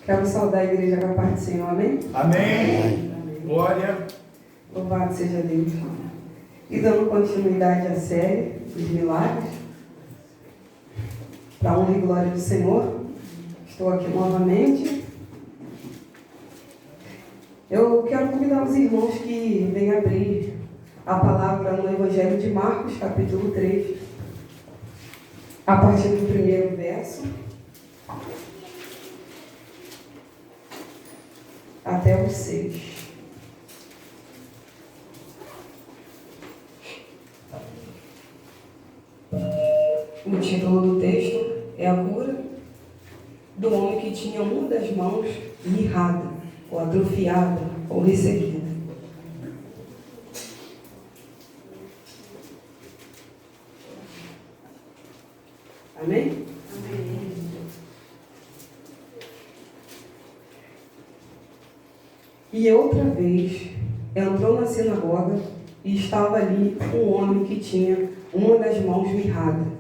Quero saudar a igreja com a paz do Senhor, amém? Amém. Glória. Louvado seja Deus. E dando continuidade à série dos milagres, para a honra e glória do Senhor, estou aqui novamente. Eu quero convidar os irmãos que venham abrir a palavra no Evangelho de Marcos, capítulo 3, a partir do primeiro verso até o 6. O título do texto é a cura do homem que tinha uma das mãos mirrada, ou atrofiada, ou ressequida. Amém? Amém. E outra vez entrou na sinagoga e estava ali um homem que tinha uma das mãos mirrada.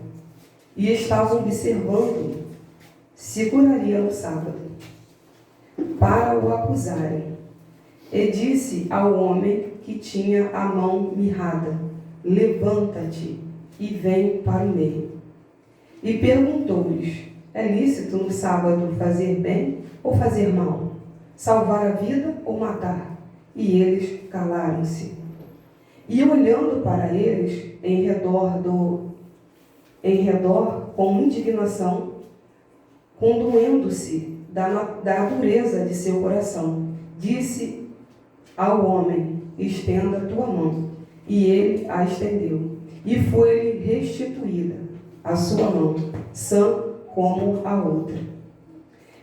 E estavam observando se curaria no sábado, para o acusarem. E disse ao homem que tinha a mão mirrada: levanta-te e vem para o meio. E perguntou-lhes: é lícito no sábado fazer bem ou fazer mal? Salvar a vida ou matar? E eles calaram-se. E olhando para eles em redor com indignação, condoendo-se da dureza de seu coração, disse ao homem: estenda a tua mão. E ele a estendeu, e foi-lhe restituída a sua mão, sã como a outra.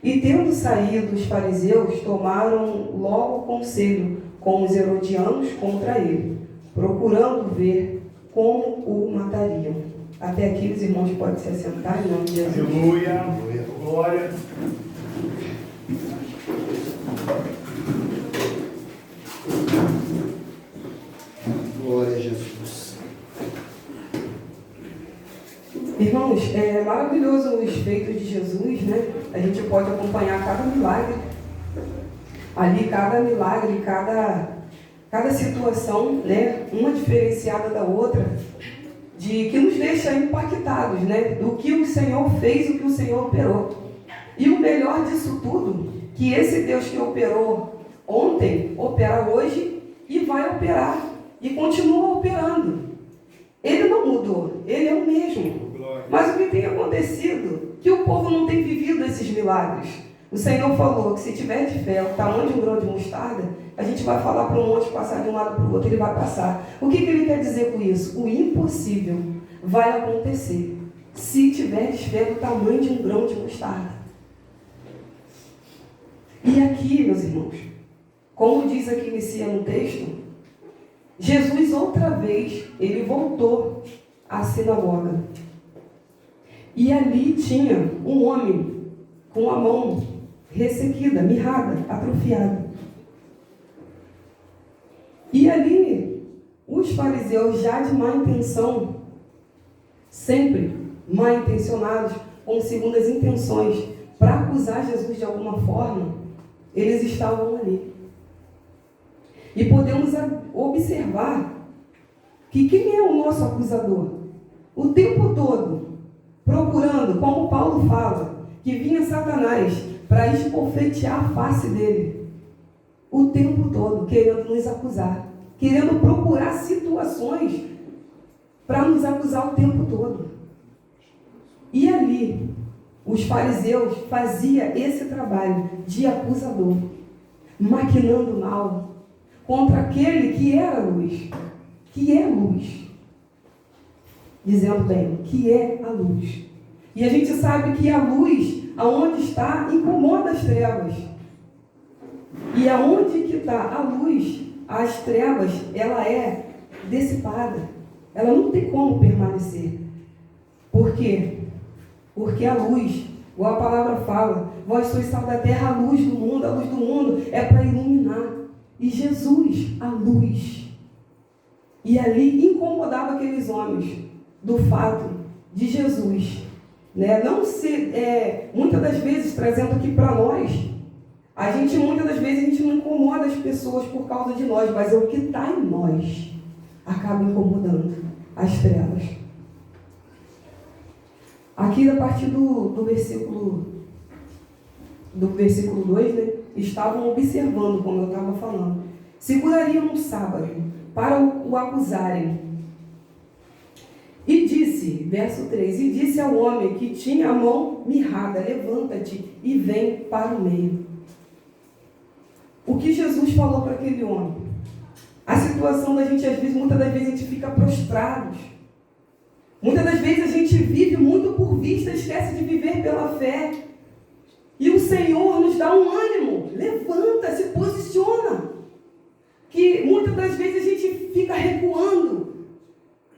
E tendo saído os fariseus, tomaram logo conselho com os herodianos contra ele, procurando ver como o matariam. Até aqui os irmãos podem se assentar em nome de Jesus. Aleluia. Glória. Glória a Jesus. Irmãos, é maravilhoso os feitos de Jesus, né? A gente pode acompanhar cada milagre. Ali, cada milagre, cada situação, né? Uma diferenciada da outra, que nos deixa impactados, né? Do que o Senhor fez, o que o Senhor operou. E o melhor disso tudo, que esse Deus que operou ontem, opera hoje e vai operar. E continua operando. Ele não mudou, ele é o mesmo. Mas o que tem acontecido? Que o povo não tem vivido esses milagres. O Senhor falou que se tiver de fé, o tamanho de um grão de mostarda, a gente vai falar para um monte passar de um lado para o outro, ele vai passar. O que ele quer dizer com isso? O impossível vai acontecer se tiver de fé do tamanho de um grão de mostarda. E aqui, meus irmãos, como diz aqui inicia no texto, Jesus outra vez, ele voltou à sinagoga. E ali tinha um homem com a mão ressequida, mirrada, atrofiada. E ali, os fariseus, já de má intenção, sempre mal intencionados, com segundas intenções, para acusar Jesus de alguma forma, eles estavam ali. E podemos observar que quem é o nosso acusador? O tempo todo, procurando, como Paulo fala, que vinha Satanás para esbofetear a face dele. O tempo todo, querendo nos acusar. Querendo procurar situações para nos acusar o tempo todo. E ali, os fariseus faziam esse trabalho de acusador, maquinando mal contra aquele que era luz, que é luz. Dizendo bem, que é a luz. E a gente sabe que a luz, aonde está, incomoda as trevas. E aonde que está a luz, as trevas, ela é dissipada. Ela não tem como permanecer. Por quê? Porque a luz, igual a palavra fala, vós sois sal da terra, a luz do mundo é para iluminar. E Jesus, a luz. E ali incomodava aqueles homens do fato de Jesus, né? Não se, muitas das vezes trazendo aqui para nós, Muitas das vezes, a gente não incomoda as pessoas por causa de nós, mas é o que está em nós acaba incomodando as trevas. Aqui, a partir do versículo 2, né, estavam observando, como eu estava falando. Segurariam um sábado para o acusarem. E disse, verso 3, e disse ao homem que tinha a mão mirrada, levanta-te e vem para o meio. O que Jesus falou para aquele homem? A situação da gente, muitas das vezes a gente fica prostrado. Muitas das vezes a gente vive muito por vista, esquece de viver pela fé. E o Senhor nos dá um ânimo. Levanta, se posiciona. Que muitas das vezes a gente fica recuando.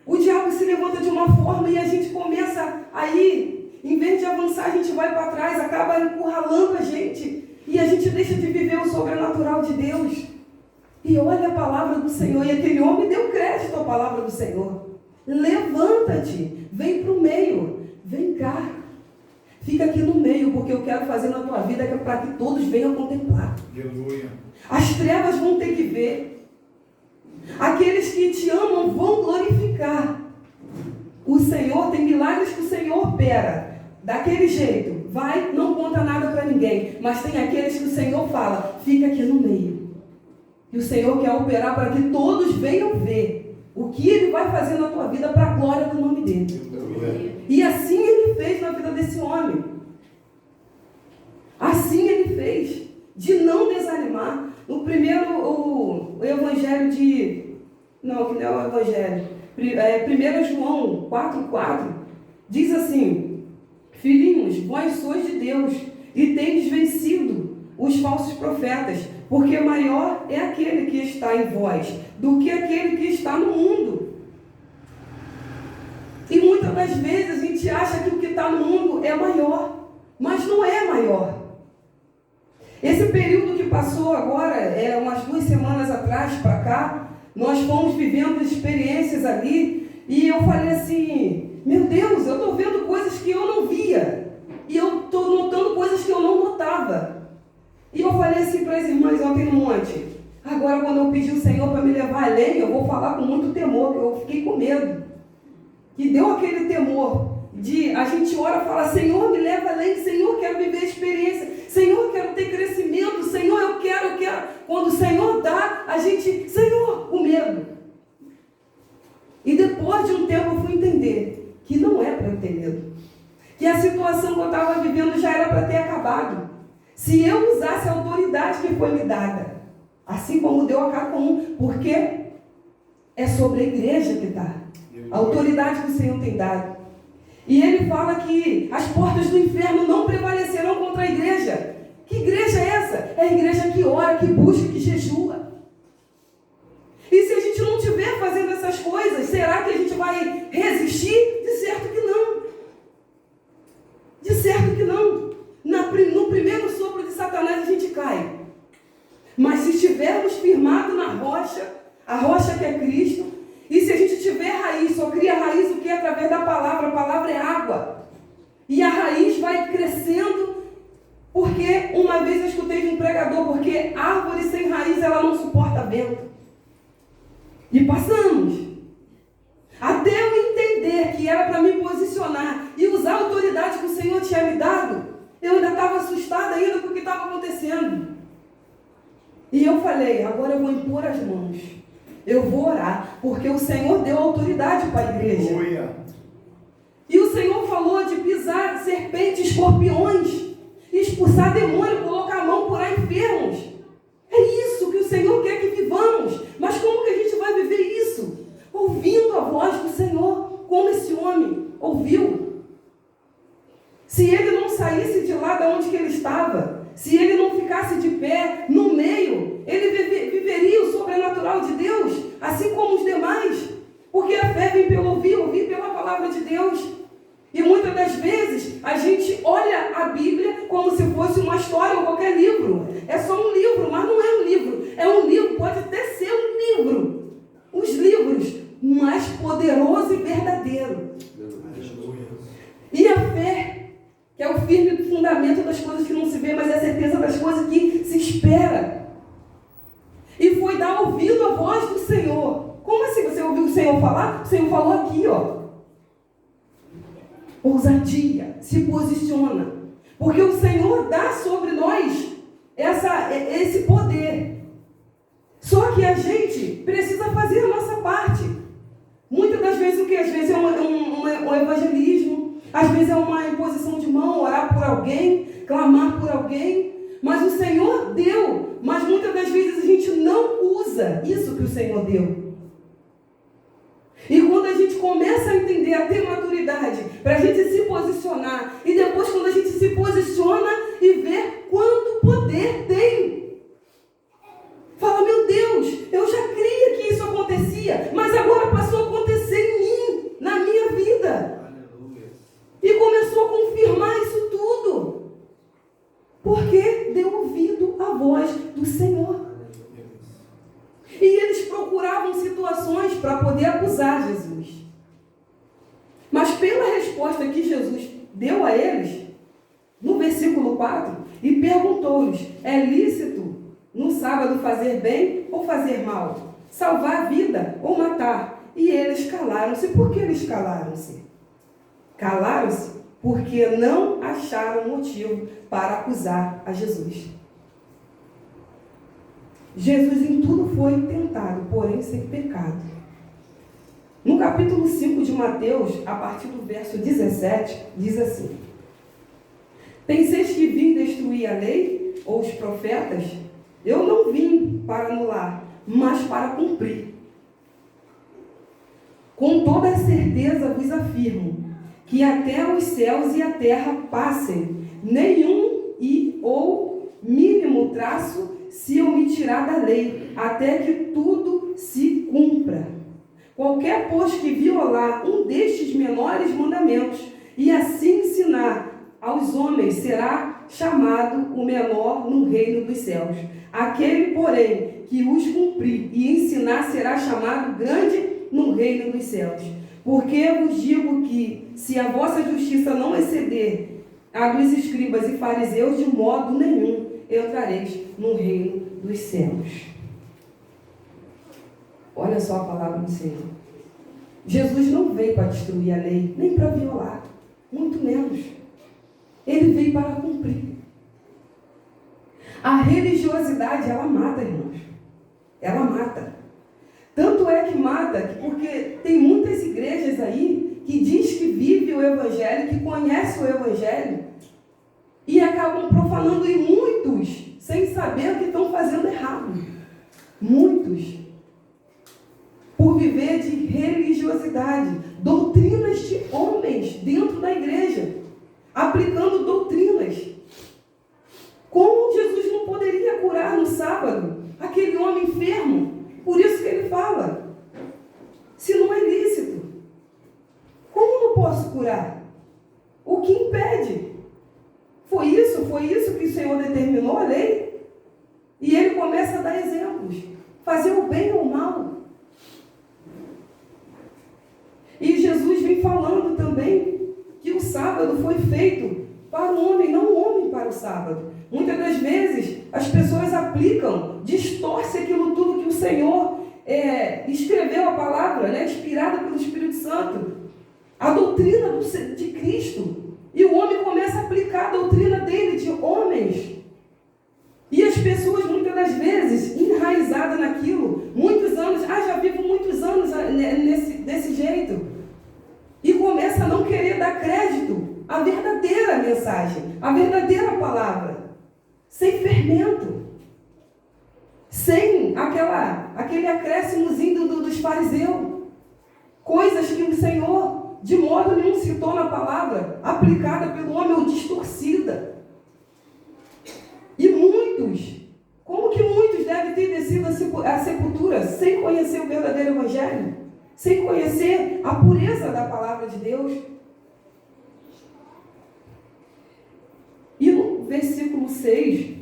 O diabo se levanta de uma forma e a gente começa aí, em vez de avançar, a gente vai para trás, acaba encurralando a gente. E a gente deixa de viver o sobrenatural de Deus. E olha a palavra do Senhor. E aquele homem deu crédito à palavra do Senhor. Levanta-te, vem para o meio, vem cá. Fica aqui no meio, porque eu quero fazer na tua vida para que todos venham contemplar. Aleluia. As trevas vão ter que ver. Aqueles que te amam vão glorificar. O Senhor, tem milagres que o Senhor opera. Daquele jeito, vai, não conta nada para ninguém. Mas tem aqueles que o Senhor fala, fica aqui no meio. E o Senhor quer operar para que todos venham ver o que Ele vai fazer na tua vida para a glória do nome dEle. E assim Ele fez na vida desse homem. Assim Ele fez. De não desanimar. No primeiro, o Evangelho de... Não, que não é o Evangelho. 1 João 4,4 diz assim: filhinhos, vós sois de Deus e tendes vencido os falsos profetas, porque maior é aquele que está em vós do que aquele que está no mundo. E muitas das vezes a gente acha que o que está no mundo é maior, mas não é maior. Esse período que passou agora, umas 2 semanas atrás para cá, nós fomos vivendo experiências ali, e eu falei assim, meu Deus, eu estou vendo coisas que eu não via, e eu estou notando coisas que eu não notava. E eu falei assim para as irmãs ontem no monte, agora quando eu pedi o Senhor para me levar além, eu vou falar com muito temor, porque eu fiquei com medo. E deu aquele temor de a gente ora e fala, Senhor, me leva além, Senhor, quero viver a experiência, Senhor, quero ter crescimento, Senhor, eu quero. Quando o Senhor dá, a gente, Senhor, o medo. E depois de um tempo eu fui entender que não é para eu ter medo. Que a situação que eu estava vivendo já era para ter acabado. Se eu usasse a autoridade que foi me dada, assim como deu a cada um, porque é sobre a igreja que está. A autoridade que o Senhor tem dado. E ele fala que as portas do inferno não prevalecerão contra a igreja. Que igreja é essa? É a igreja que ora, que busca, que jejua. E se a gente não estiver fazendo essas coisas, será que a gente vai resistir? De certo que não. De certo que não. No primeiro sopro de Satanás a gente cai. Mas se estivermos firmados na rocha, a rocha que é Cristo, e se a gente tiver raiz, só cria raiz o que? Através da palavra. A palavra é água. E a raiz vai crescendo, porque uma vez eu escutei de um pregador, porque árvore sem raiz, ela não suporta vento. E passamos. Até eu entender que era para me posicionar e usar a autoridade que o Senhor tinha me dado, eu ainda estava assustada ainda com o que estava acontecendo. E eu falei, agora eu vou impor as mãos. Eu vou orar, porque o Senhor deu autoridade para a igreja. Aleluia. E o Senhor falou de pisar serpentes, escorpiões, expulsar demônio, colocar a mão, curar enfermos. É isso que o Senhor quer que vivamos. Mas como que a gente vai viver isso? Ouvindo a voz do Senhor, como esse homem ouviu. Se ele não saísse de lá de onde que ele estava, se ele não ficasse de pé no meio, ele viveria o sobrenatural de Deus, assim como os demais. Porque a fé vem pelo ouvir pela palavra de Deus. E muitas das vezes a gente olha a Bíblia como se fosse uma história ou qualquer livro. É só um livro, mas não é um livro. É um livro, pode até ser um livro. Os livros mais poderoso e verdadeiro. E a fé, que é o firme fundamento das coisas que não se vê, mas é a certeza das coisas que se aqui, ó. Ousadia, se posiciona. Porque o Senhor dá sobre nós esse poder. Só que a gente precisa fazer a nossa parte. Muitas das vezes o que? Às vezes é um evangelismo, às vezes é uma imposição de mão, orar por alguém, clamar por alguém. Mas o Senhor deu, mas muitas das vezes a gente não usa isso que o Senhor deu. E quando a gente começa a entender, a ter maturidade, para a gente se posicionar, e depois quando a gente se posiciona e vê quanto poder tem. Fala, meu Deus, eu já cria que isso acontecia, mas agora passou a acontecer em mim, na minha vida. Aleluia. E começou a confirmar isso tudo. Porque deu ouvido à voz do Senhor. E eles procuravam situações para poder acusar Jesus. Mas pela resposta que Jesus deu a eles, no versículo 4, e perguntou-lhes, é lícito no sábado fazer bem ou fazer mal? Salvar a vida ou matar? E eles calaram-se. Por que eles calaram-se? Calaram-se porque não acharam motivo para acusar a Jesus. Jesus em tudo foi tentado, porém sem pecado. No capítulo 5 de Mateus, a partir do verso 17, diz assim: Penseis que vim destruir a lei ou os profetas? Eu não vim para anular, mas para cumprir. Com toda certeza vos afirmo que até os céus e a terra passem, nenhum ou mínimo traço se omitirá da lei, até que tudo se cumpra. Qualquer, pois, que violar um destes menores mandamentos e assim ensinar aos homens, será chamado o menor no reino dos céus. Aquele, porém, que os cumprir e ensinar, será chamado grande no reino dos céus. Porque vos digo que, se a vossa justiça não exceder a dos escribas e fariseus, de modo nenhum entrareis no reino dos céus. Olha só a palavra do Senhor. Jesus não veio para destruir a lei, nem para violar, muito menos. Ele veio para cumprir. A religiosidade, ela mata, irmãos. Ela mata. Tanto é que mata, porque tem muitas igrejas aí que diz que vive o Evangelho, que conhece o Evangelho, e acabam profanando em muitos, sem saber o que estão fazendo errado. Muitos. Por viver de religiosidade, doutrinas de homens dentro da igreja, aplicando doutrinas. Como Jesus não poderia curar no sábado aquele homem enfermo? Por isso que ele fala, se não é lícito, como não posso curar? O que impede? Foi isso que o Senhor determinou a lei? E ele começa a dar exemplos, fazer o bem ou o mal. E Jesus vem falando também que o sábado foi feito para o homem, não o homem para o sábado. Muitas das vezes as pessoas aplicam, distorcem aquilo tudo que o Senhor escreveu a palavra, inspirada pelo Espírito Santo, a doutrina de Cristo. E o homem começa a aplicar a doutrina dele, de homens. E as pessoas, muitas das vezes, enraizadas naquilo, muitos anos, já vivo muitos anos desse jeito. E começa a não querer dar crédito à verdadeira mensagem, à verdadeira palavra. Sem fermento. Sem aquele acréscimozinho dos fariseus. Coisas que o Senhor, de modo nenhum, citou na palavra, aplicada pelo homem ou distorcida. E muitos, como que muitos devem ter descido à sepultura sem conhecer o verdadeiro Evangelho? Sem conhecer a pureza da palavra de Deus? E no versículo 6,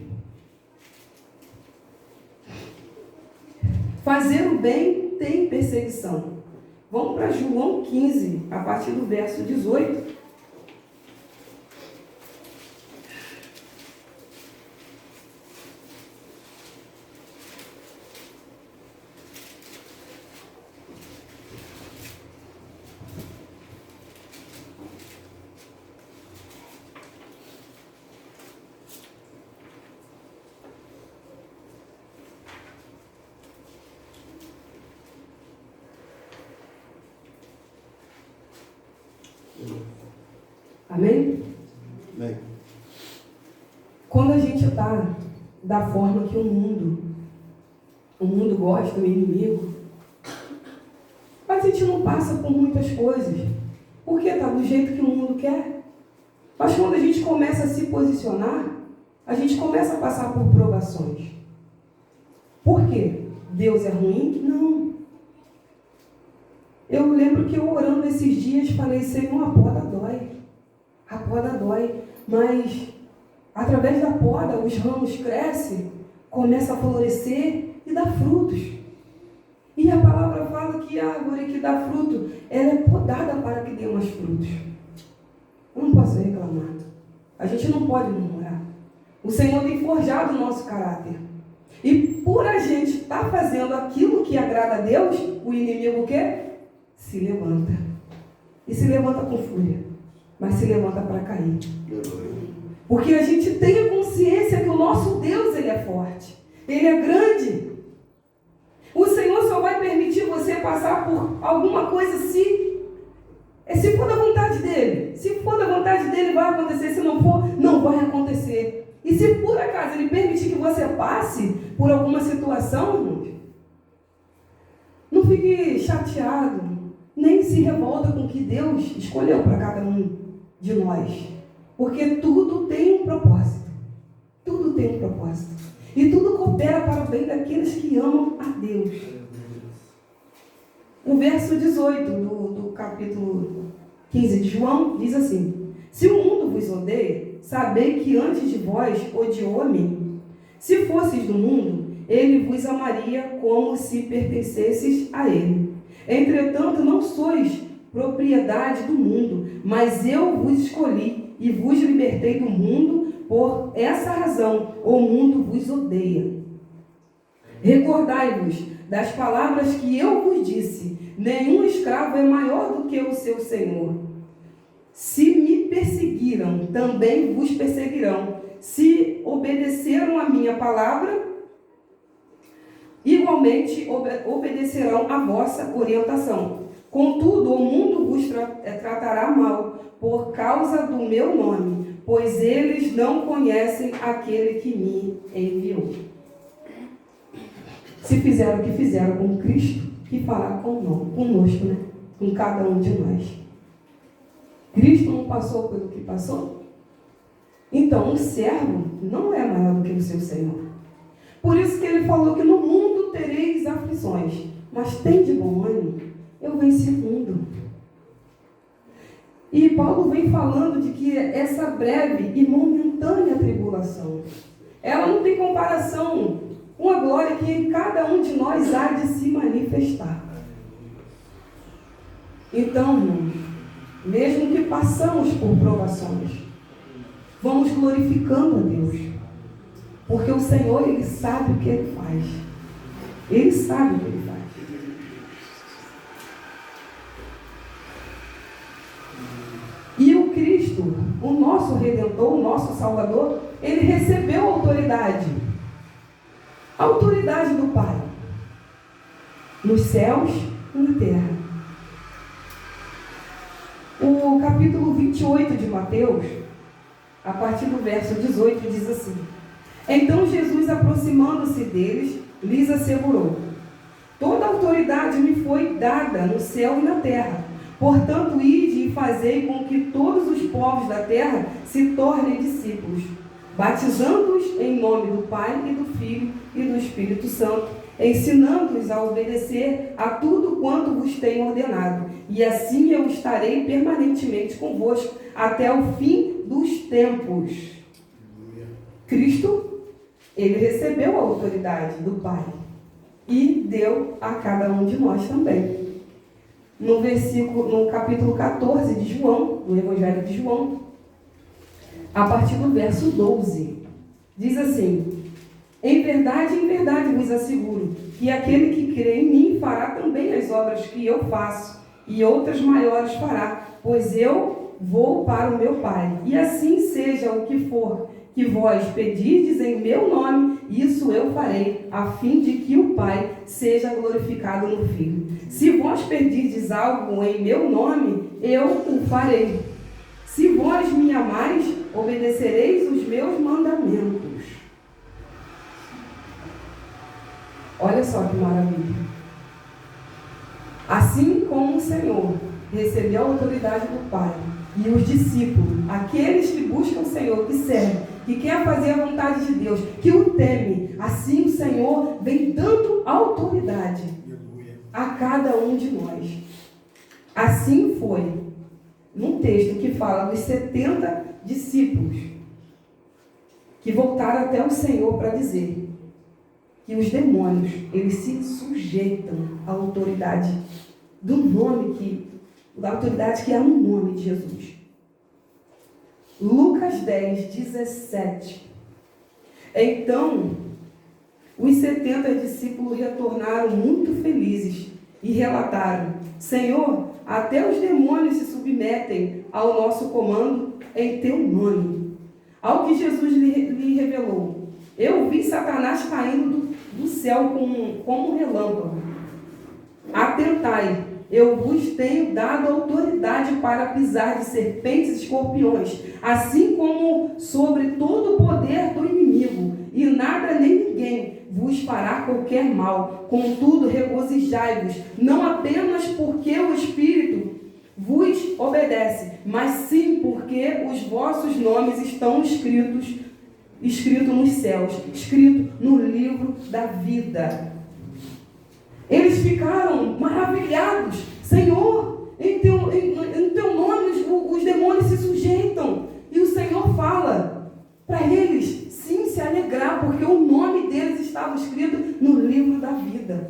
fazer o bem tem perseguição. Vamos para João 15, a partir do verso 18. Amém? Amém. Quando a gente está da forma que o mundo gosta, o inimigo, mas a gente não passa por muitas coisas, porque está do jeito que o mundo quer. Mas quando a gente começa a se posicionar, a gente começa a passar por provações. Por quê? Deus é ruim? Não. Eu lembro que eu orando esses dias falei, Senhor, a poda dói. A poda dói. Mas através da poda os ramos crescem, começam a florescer e dá frutos. E a palavra fala que a árvore que dá fruto, ela é podada para que dê mais frutos. Eu não posso reclamar. A gente não pode murmurar. O Senhor tem forjado o nosso caráter. E por a gente estar fazendo aquilo que agrada a Deus, o inimigo o quê? Se levanta. E se levanta com fúria. Mas se levanta para cair. Porque a gente tem a consciência que o nosso Deus, Ele é forte. Ele é grande. O Senhor só vai permitir você passar por alguma coisa se for da vontade dEle. Se for da vontade dEle, vai acontecer. Se não for, não vai acontecer. E se por acaso Ele permitir que você passe por alguma situação, não fique chateado, nem se revolta com o que Deus escolheu para cada um de nós. Porque tudo tem um propósito. Tudo tem um propósito. E tudo coopera para o bem daqueles que amam a Deus. O verso 18 do capítulo 15 de João diz assim: se o mundo vos odeia, sabei que antes de vós odiou-me. Se fosseis do mundo, ele vos amaria como se pertencesseis a ele. Entretanto, não sois propriedade do mundo, mas eu vos escolhi e vos libertei do mundo. Por essa razão, o mundo vos odeia. Recordai-vos das palavras que eu vos disse: nenhum escravo é maior do que o seu senhor. Se me perseguiram, também vos perseguirão. Se obedeceram a minha palavra, igualmente obedecerão a vossa orientação. Contudo, o mundo vos tratará mal por causa do meu nome, pois eles não conhecem aquele que me enviou. Se fizeram o que fizeram com Cristo, que fará conosco, né? Com cada um de nós. Cristo não passou pelo que passou? Então, um servo não é maior do que o seu Senhor. Por isso que ele falou que no mundo tereis aflições, mas tem de bom ânimo, eu venci o mundo. E Paulo vem falando de que essa breve e momentânea tribulação, ela não tem comparação com a glória que em cada um de nós há de se manifestar. Então, irmãos, mesmo que passamos por provações, vamos glorificando a Deus. Porque o Senhor, Ele sabe o que Ele faz. Ele sabe o que Ele faz. E o Cristo, o nosso Redentor, o nosso Salvador, Ele recebeu a autoridade. A autoridade do Pai. Nos céus e na terra. O capítulo 28 de Mateus, a partir do verso 18, diz assim: então Jesus, aproximando-se deles, lhes assegurou: toda a autoridade me foi dada no céu e na terra. Portanto, ide e fazei com que todos os povos da terra se tornem discípulos, batizando-os em nome do Pai e do Filho e do Espírito Santo, ensinando-os a obedecer a tudo quanto vos tenho ordenado. E assim eu estarei permanentemente convosco até o fim dos tempos. Cristo, Ele recebeu a autoridade do Pai e deu a cada um de nós também. No capítulo 14 de João, no Evangelho de João, a partir do verso 12, diz assim: em verdade vos asseguro, que aquele que crê em mim fará também as obras que eu faço, e outras maiores fará, pois eu vou para o meu Pai. E assim seja o que for que vós pedirdes em meu nome, isso eu farei, a fim de que o Pai seja glorificado no Filho. Se vós pedirdes algo em meu nome, eu o farei. Se vós me amares, obedecereis os meus mandamentos. Olha só que maravilha. Assim como o Senhor recebeu a autoridade do Pai, e os discípulos, aqueles que buscam o Senhor, que servem, que querem fazer a vontade de Deus, que o temem, assim o Senhor vem dando autoridade a cada um de nós. Assim foi, num texto que fala dos 70 discípulos que voltaram até o Senhor para dizer que os demônios, eles se sujeitam à autoridade do nome da autoridade que é no nome de Jesus. Lucas 10, 17. Então, os 70 discípulos retornaram muito felizes e relataram: Senhor, até os demônios se submetem ao nosso comando em teu nome. Ao que Jesus lhe revelou: eu vi Satanás caindo do céu como um relâmpago. Atentai, eu vos tenho dado autoridade para pisar de serpentes e escorpiões, assim como sobre todo o poder do inimigo, e nada nem ninguém vos fará qualquer mal. Contudo, regozijai-vos, não apenas porque o Espírito vos obedece, mas sim porque os vossos nomes estão escritos nos céus, escrito no livro da vida. Eles ficaram maravilhados. Senhor, em teu nome os demônios se sujeitam. E o Senhor fala para eles, sim, se alegrar, porque o nome deles estava escrito no livro da vida.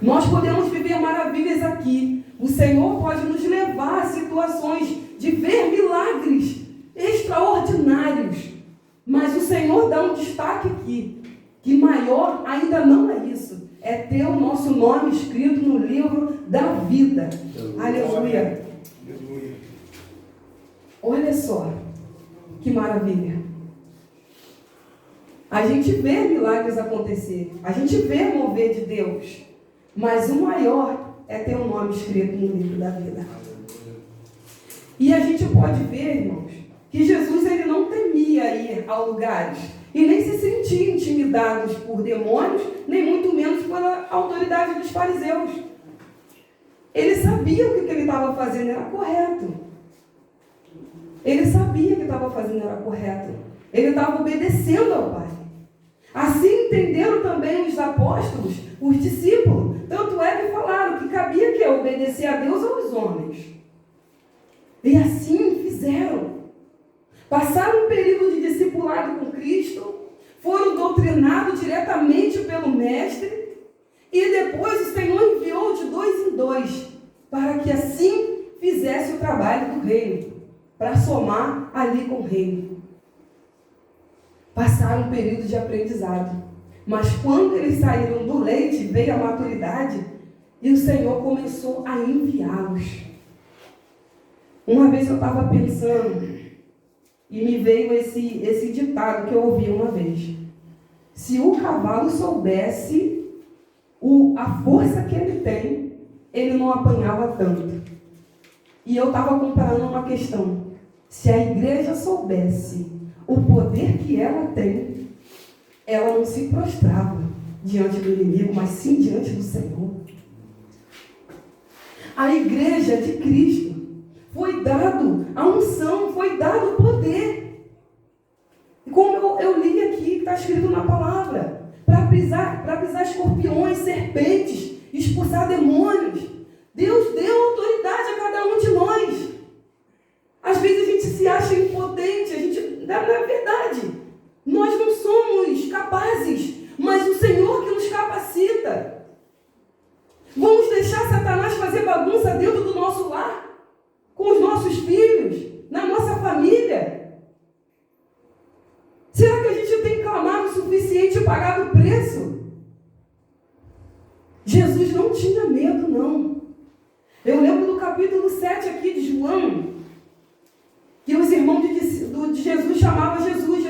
Nós podemos viver maravilhas aqui. O Senhor pode nos levar a situações de ver milagres extraordinários. Mas o Senhor dá um destaque aqui, que maior ainda não é isso. É ter o nosso nome escrito no livro da vida. Aleluia. Aleluia. Olha só, que maravilha. A gente vê milagres acontecer. A gente vê o mover de Deus. Mas o maior é ter o nome escrito no livro da vida. E a gente pode ver, irmãos, que Jesus ele não temia ir a lugares e nem se sentia intimidados por demônios, nem muito menos pela autoridade dos fariseus. Ele sabia que o que ele estava fazendo era correto. Ele sabia que estava fazendo era correto. Ele estava obedecendo ao Pai. Assim entenderam também os apóstolos, os discípulos. Tanto é que falaram que cabia que obedecer a Deus ou aos homens. E assim fizeram. Passaram um período de discipulado com Cristo, foram doutrinados diretamente pelo Mestre, e depois o Senhor enviou de 2 em 2, para que assim fizesse o trabalho do reino, para somar ali com o reino. Passaram um período de aprendizado, mas quando eles saíram do leite, veio a maturidade, e o Senhor começou a enviá-los. Uma vez eu estava pensando, e me veio esse ditado que eu ouvi uma vez. Se o cavalo soubesse a força que ele tem, ele não apanhava tanto. E eu estava comparando uma questão. Se a igreja soubesse o poder que ela tem, ela não se prostrava diante do inimigo, mas sim diante do Senhor. A igreja de Cristo foi dado a unção, foi dado o poder. E como eu li aqui, está escrito na palavra, para pisar escorpiões, serpentes, expulsar demônios. Deus deu autoridade a cada um de nós. Às vezes a gente se acha impotente, não é verdade. Nós não somos capazes, mas o Senhor que nos capacita. Vamos deixar Satanás fazer bagunça dentro do nosso lar? Com os nossos filhos, na nossa família? Será que a gente tem clamado o suficiente e pagado o preço? Jesus não tinha medo, não. Eu lembro do capítulo 7 aqui de João, que os irmãos de Jesus chamavam Jesus,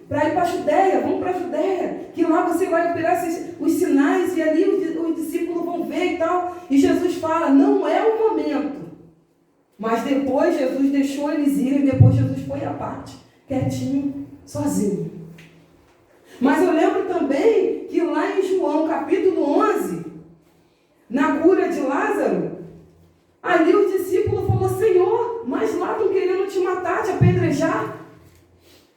para ir para a Judéia, vamos para a Judéia, que lá você vai operar os sinais e ali os discípulos vão ver e tal. E Jesus fala, não é o momento. Mas depois Jesus deixou eles irem, depois Jesus foi à parte, quietinho, sozinho. Mas eu lembro também que lá em João capítulo 11, na cura de Lázaro, ali o discípulo falou: Senhor, mas lá estão querendo te matar, te apedrejar.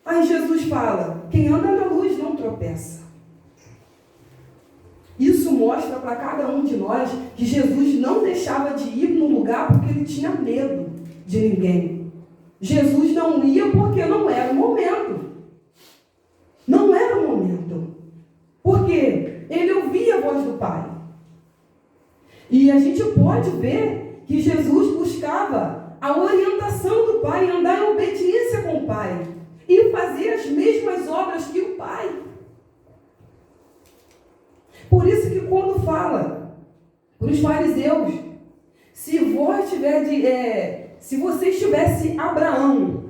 Aí Jesus fala: quem anda na luz não tropeça. Isso mostra para cada um de nós que Jesus não deixava de ir no lugar porque ele tinha medo de ninguém. Jesus não ia porque não era o momento. Não era o momento. Porque ele ouvia a voz do Pai. E a gente pode ver que Jesus buscava a orientação do Pai, andar em obediência com o Pai e fazer as mesmas obras que o Pai. Por isso que quando fala para os fariseus, se vocês tivessem Abraão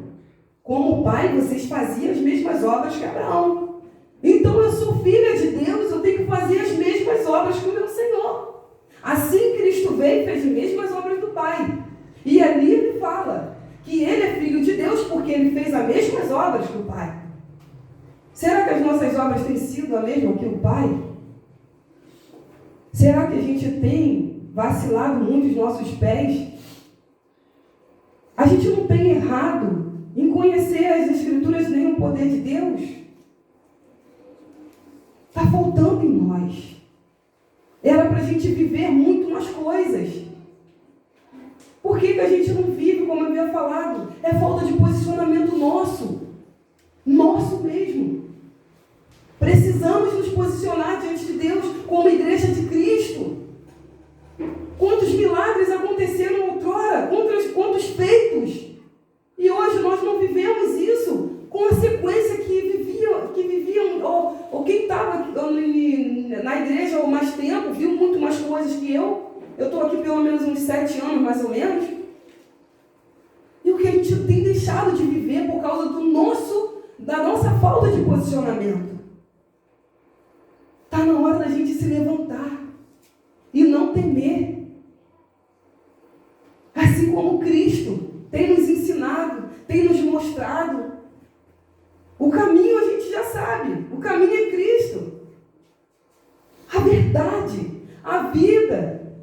como pai, vocês faziam as mesmas obras que Abraão. Então eu sou filha de Deus, eu tenho que fazer as mesmas obras que o meu Senhor. Assim Cristo veio e fez as mesmas obras do Pai. E ali ele fala que ele é filho de Deus porque ele fez as mesmas obras que o Pai. Será que as nossas obras têm sido a mesma que o Pai? Será que a gente tem vacilado muito os nossos pés? A gente não tem errado em conhecer as Escrituras nem o poder de Deus? Está faltando em nós. Era para a gente viver muito mais coisas. Por que a gente não vive, como eu havia falado? É falta de posicionamento nosso. Nosso mesmo. Precisamos nos posicionar diante de Deus como igreja de Cristo. Quantos milagres aconteceram outrora? Quantos feitos? E hoje nós não vivemos isso com a sequência que viviam ou quem estava na igreja há mais tempo, viu muito mais coisas que eu. Eu estou aqui pelo menos uns 7 anos, mais ou menos. E o que a gente tem deixado de viver por causa da nossa falta de posicionamento. Está na hora da gente se levantar e não temer. Assim como Cristo tem nos ensinado, tem nos mostrado. O caminho a gente já sabe, o caminho é Cristo. A verdade, a vida,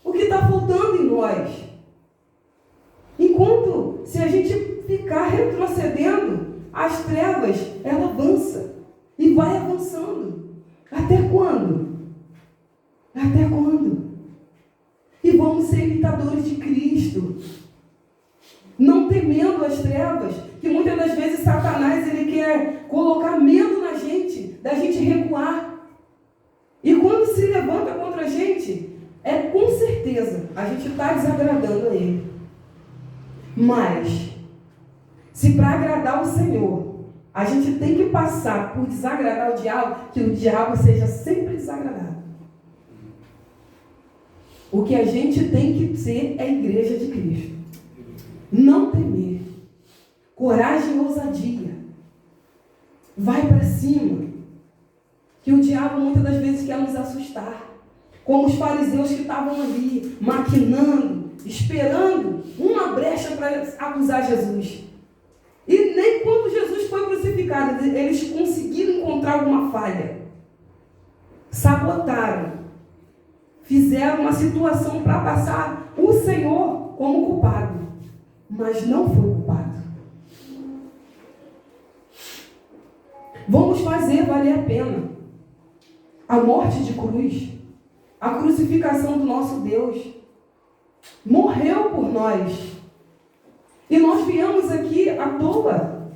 o que está faltando em nós. Enquanto, se a gente ficar retrocedendo, as trevas, ela avança e vai avançando. Até quando? Até quando? E vamos ser imitadores de Cristo. Não temendo as trevas, que muitas das vezes Satanás ele quer colocar medo na gente, da gente recuar. E quando se levanta contra a gente, com certeza a gente está desagradando a Ele. Mas, se para agradar o Senhor, a gente tem que passar por desagradar o diabo, que o diabo seja sempre desagradado. O que a gente tem que ser é a igreja de Cristo. Não temer. Coragem e ousadia. Vai para cima. Que o diabo muitas das vezes quer nos assustar. Como os fariseus que estavam ali, maquinando, esperando uma brecha para acusar Jesus. E nem quando Jesus foi crucificado, eles conseguiram encontrar alguma falha. Sabotaram. Fizeram uma situação para passar o Senhor como culpado. Mas não foi culpado. Vamos fazer valer a pena. A morte de cruz, a crucificação do nosso Deus, morreu por nós. E nós viemos aqui à toa.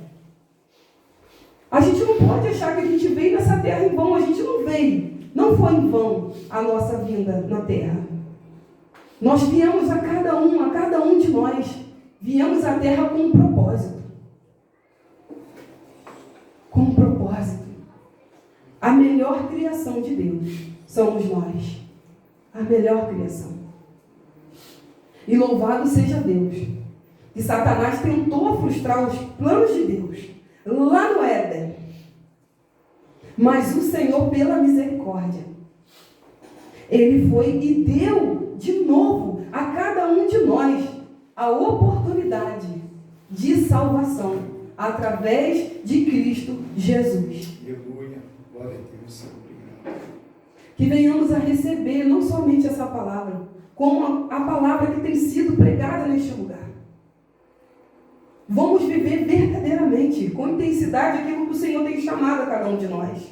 A gente não pode achar que a gente veio nessa terra em vão. A gente não veio. Não foi em vão a nossa vinda na terra. Nós viemos a cada um de nós. Viemos à terra com um propósito. Com um propósito. A melhor criação de Deus somos nós. A melhor criação. E louvado seja Deus. Que Satanás tentou frustrar os planos de Deus lá no Éden. Mas o Senhor, pela misericórdia, Ele foi e deu de novo a cada um de nós a oportunidade de salvação através de Cristo Jesus. Aleluia. Glória a Deus. Obrigado. Que venhamos a receber não somente essa palavra, como a palavra que tem sido pregada neste lugar. Vamos viver verdadeiramente, com intensidade, aquilo que o Senhor tem chamado a cada um de nós.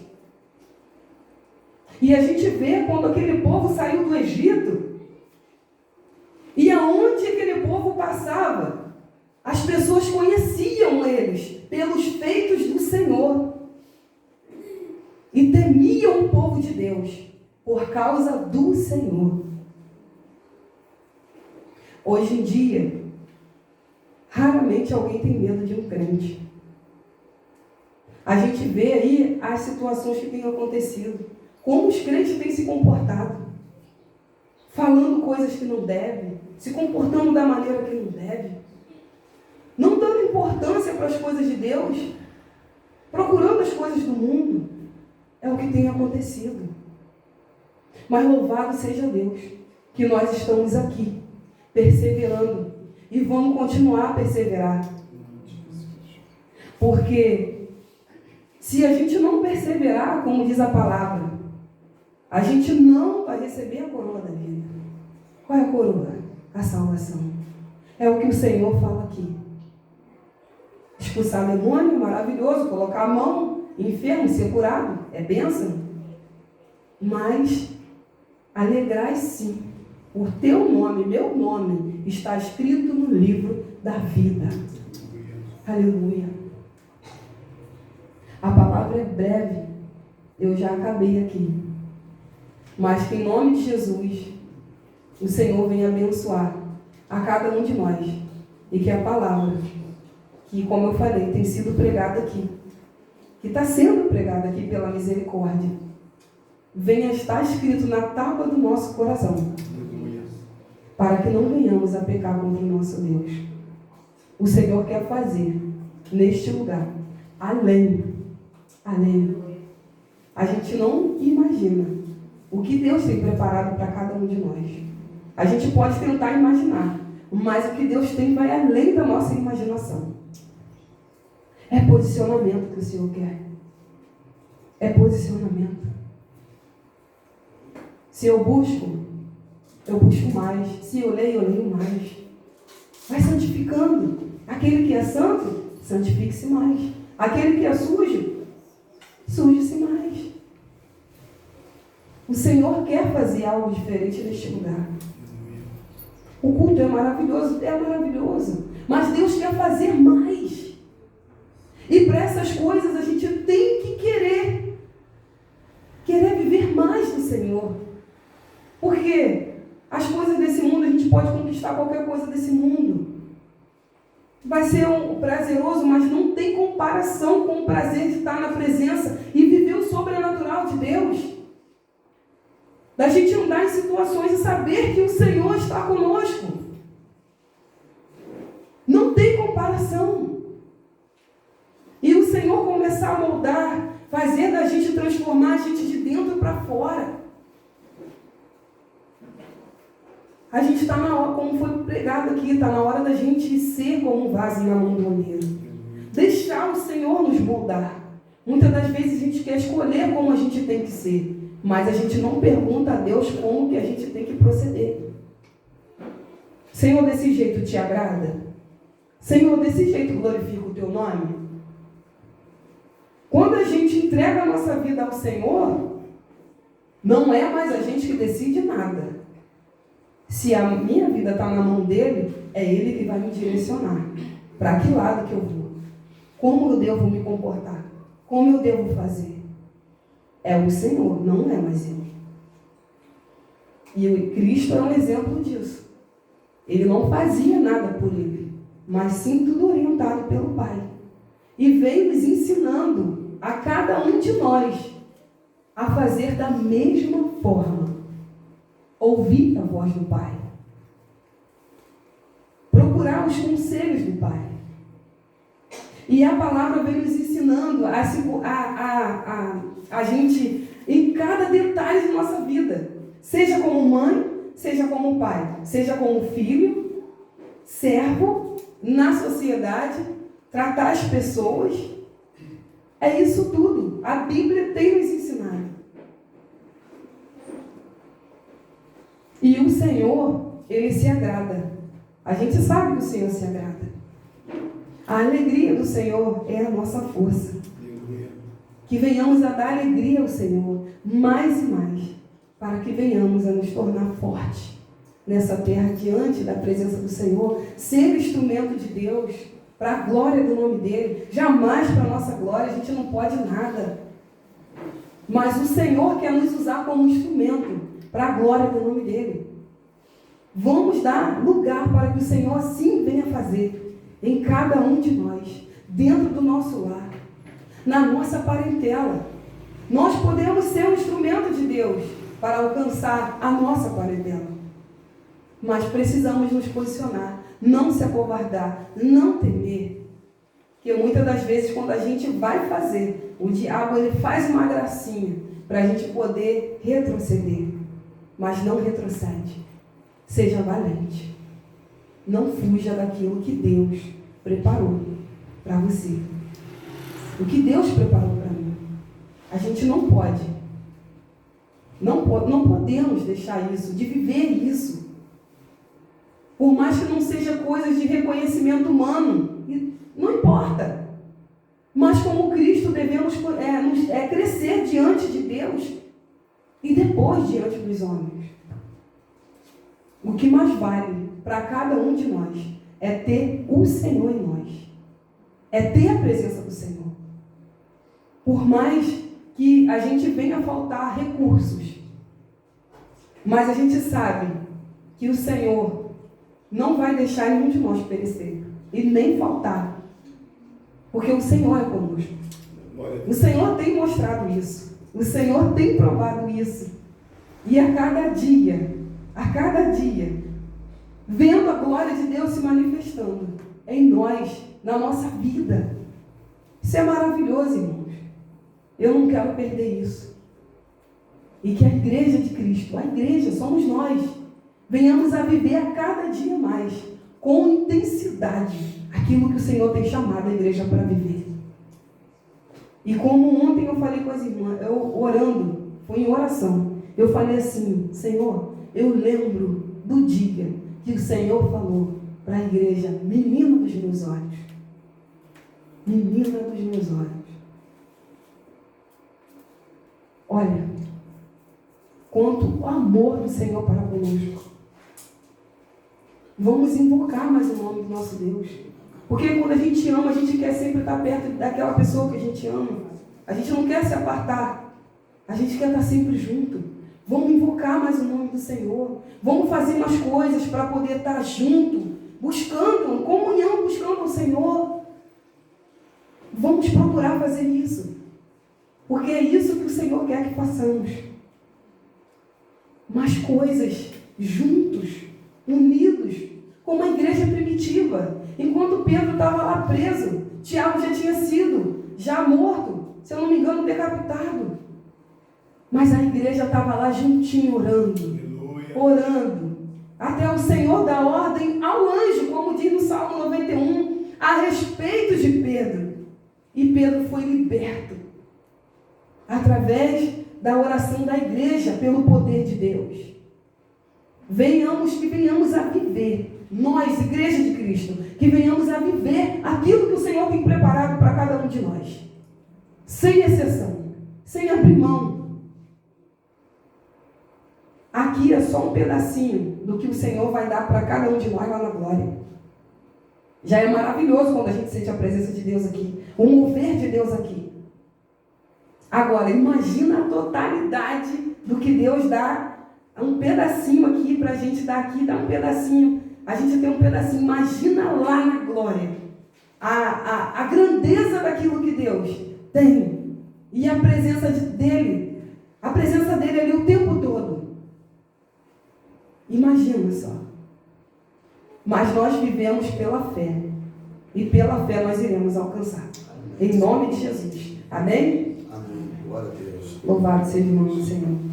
E a gente vê quando aquele povo saiu do Egito, e aonde aquele povo passava, as pessoas conheciam eles pelos feitos do Senhor. E temiam o povo de Deus por causa do Senhor. Hoje em dia, raramente alguém tem medo de um crente. A gente vê aí as situações que têm acontecido. Como os crentes têm se comportado. Falando coisas que não devem. Se comportando da maneira que não deve. Não dando importância para as coisas de Deus. Procurando as coisas do mundo. É o que tem acontecido. Mas louvado seja Deus, que nós estamos aqui, perseverando. E vamos continuar a perseverar. Porque se a gente não perseverar, como diz a palavra, a gente não vai receber a coroa da vida. Qual é a coroa? A salvação. É o que o Senhor fala aqui. Expulsar demônio é maravilhoso, colocar a mão enfermo, ser curado, é bênção. Mas alegrai-se, por teu nome, meu nome, está escrito no livro da vida. Aleluia. A palavra é breve, eu já acabei aqui. Mas que em nome de Jesus, o Senhor venha abençoar a cada um de nós. E que a palavra, que como eu falei, tem sido pregada aqui, que está sendo pregada aqui pela misericórdia, venha estar escrito na tábua do nosso coração, para que não venhamos a pecar contra o nosso Deus. O Senhor quer fazer neste lugar, além. A gente não imagina o que Deus tem preparado para cada um de nós. A gente pode tentar imaginar, mas o que Deus tem vai além da nossa imaginação. É posicionamento que o Senhor quer. É posicionamento. Se eu busco mais. Se eu leio mais. Vai santificando. Aquele que é santo, santifique-se mais. Aquele que é sujo, suje-se mais. O Senhor quer fazer algo diferente neste lugar. O culto é maravilhoso, mas Deus quer fazer mais. E para essas coisas a gente tem que querer viver mais do Senhor. Porque as coisas desse mundo, a gente pode conquistar qualquer coisa desse mundo. Vai ser prazeroso, mas não tem comparação com o prazer de estar na presença e viver o sobrenatural de Deus. Da gente andar em situações e saber que o Senhor está conosco. Não tem comparação. E o Senhor começar a moldar, fazer da gente, transformar a gente de dentro para fora. A gente está na hora, como foi pregado aqui, está na hora da gente ser como um vaso na mão do olheiro. Deixar o Senhor nos moldar. Muitas das vezes a gente quer escolher como a gente tem que ser, mas a gente não pergunta a Deus como que a gente tem que proceder. Senhor, desse jeito te agrada? Senhor, desse jeito glorifica o teu nome? Quando a gente entrega a nossa vida ao Senhor, não é mais a gente que decide nada. Se a minha vida está na mão dele, é ele que vai me direcionar. Para que lado que eu vou? Como eu devo me comportar? Como eu devo fazer? É o Senhor, não é mais eu. E o Cristo é um exemplo disso. Ele não fazia nada por ele, mas sim tudo orientado pelo Pai. E veio nos ensinando a cada um de nós a fazer da mesma forma. Ouvir a voz do Pai. Procurar os conselhos do Pai. E a palavra vem nos ensinando a gente, em cada detalhe de nossa vida. Seja como mãe, seja como pai. Seja como filho, servo na sociedade, tratar as pessoas. É isso tudo. A Bíblia tem nos ensinado. E o Senhor, Ele se agrada. A gente sabe que o Senhor se agrada. A alegria do Senhor é a nossa força. Que venhamos a dar alegria ao Senhor, mais e mais, para que venhamos a nos tornar fortes nessa terra, diante da presença do Senhor, ser instrumento de Deus, para a glória do nome dEle. Jamais para a nossa glória, a gente não pode nada. Mas o Senhor quer nos usar como instrumento, para a glória do nome dEle. Vamos dar lugar para que o Senhor assim venha fazer em cada um de nós, dentro do nosso lar, na nossa parentela. Nós podemos ser um instrumento de Deus para alcançar a nossa parentela. Mas precisamos nos posicionar, não se acovardar, não temer. Porque muitas das vezes, quando a gente vai fazer, o diabo ele faz uma gracinha para a gente poder retroceder. Mas não retrocede. Seja valente. Não fuja daquilo que Deus preparou para você. O que Deus preparou para mim. A gente não pode. Não podemos deixar isso, de viver isso. Por mais que não seja coisas de reconhecimento humano. Não importa. Mas como Cristo devemos crescer diante de Deus e depois diante dos homens. O que mais vale para cada um de nós é ter o Senhor em nós. É ter a presença do Senhor. Por mais que a gente venha a faltar recursos, mas a gente sabe que o Senhor não vai deixar nenhum de nós perecer e nem faltar. Porque o Senhor é conosco. O Senhor tem mostrado isso. O Senhor tem provado isso. E a cada dia, vendo a glória de Deus se manifestando em nós, na nossa vida. Isso é maravilhoso, irmãos. Eu não quero perder isso. E que a igreja de Cristo, a igreja, somos nós, venhamos a viver a cada dia mais, com intensidade, aquilo que o Senhor tem chamado a igreja para viver. E como ontem eu falei com as irmãs, eu orando, foi em oração, eu falei assim: Senhor, eu lembro do dia que o Senhor falou para a igreja: menina dos meus olhos. Menina dos meus olhos. Olha, quanto o amor do Senhor para conosco. Vamos invocar mais o nome do nosso Deus. Porque quando a gente ama, a gente quer sempre estar perto daquela pessoa que a gente ama. A gente não quer se apartar. A gente quer estar sempre junto. Vamos invocar mais o nome do Senhor. Vamos fazer umas coisas para poder estar junto, buscando comunhão, buscando o Senhor. Vamos procurar fazer isso. Porque é isso que o Senhor quer que façamos. Mais coisas juntos, unidos, como a igreja primitiva. Enquanto Pedro estava lá preso, Tiago já tinha sido, já morto, se eu não me engano, decapitado. Mas a igreja estava lá juntinho, orando. Até o Senhor dá ordem ao anjo, como diz no Salmo 91, a respeito de Pedro. E Pedro foi liberto, através da oração da igreja, pelo poder de Deus. Que venhamos a viver, nós, igreja de Cristo, que venhamos a viver aquilo que o Senhor tem preparado para cada um de nós. Sem exceção, sem abrir mão. Aqui é só um pedacinho do que o Senhor vai dar para cada um de nós lá na glória. Já é maravilhoso quando a gente sente a presença de Deus aqui, o mover de Deus aqui. Agora, imagina a totalidade do que Deus dá, um pedacinho aqui para a gente dar aqui, dá um pedacinho. A gente tem um pedacinho, imagina lá na glória. A grandeza daquilo que Deus tem. E a presença dele ali o tempo todo. Imagina só. Mas nós vivemos pela fé. E pela fé nós iremos alcançar. Em nome de Jesus. Amém? Amém. Glória a Deus. Louvado seja o nome do Senhor.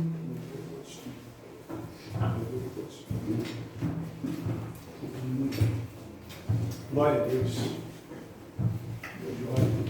Glória a Deus. Glória a Deus.